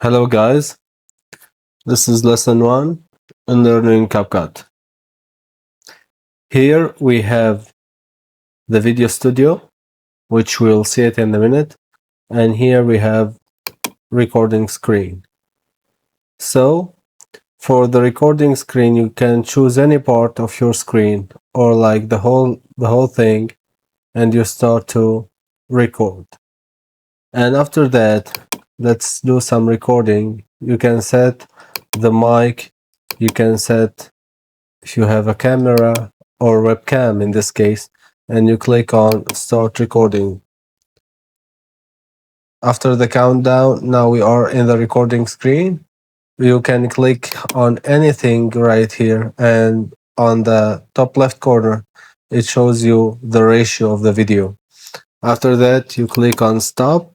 Hello guys, this is lesson 1 in learning CapCut. Here we have the video studio, which we'll see it in a minute, and here we have recording screen. So for the recording screen you can choose any part of your screen or like the whole thing, and you start to record. And after that, let's do some recording. You can set the mic, you can set if you have a camera or webcam in this case, and you click on start recording. After the countdown, now we are in the recording screen. You can click on anything right here, and on the top left corner it shows you the ratio of the video. After that you click on stop.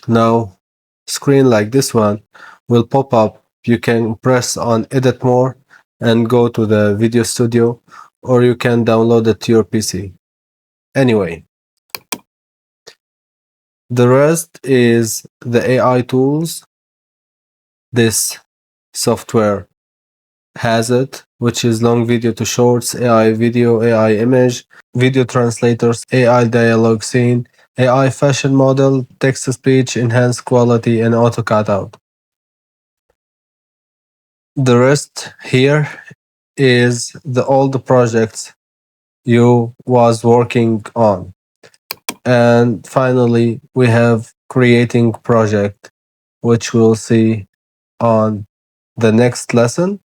Now screen like this one will pop up. You can press on edit more and go to the video studio, or you can download it to your PC. Anyway, the rest is the AI tools. This software has it, which is long video to shorts, AI video, AI image, video translators, AI dialogue scene, AI fashion model, text to speech, enhanced quality, and auto cutout. The rest here is all the projects you was working on. And finally, we have creating project, which we'll see on the next lesson.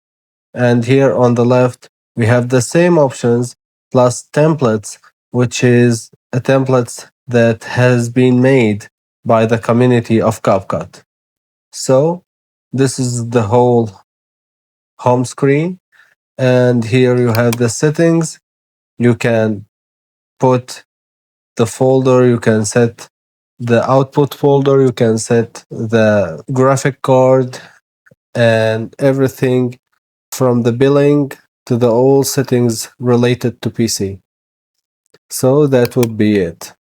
And here on the left, we have the same options plus templates, which is a template that has been made by the community of CapCut. So this is the whole home screen. And here you have the settings. You can put the folder, you can set the output folder, you can set the graphic card and everything from the billing to the all settings related to PC. So that would be it.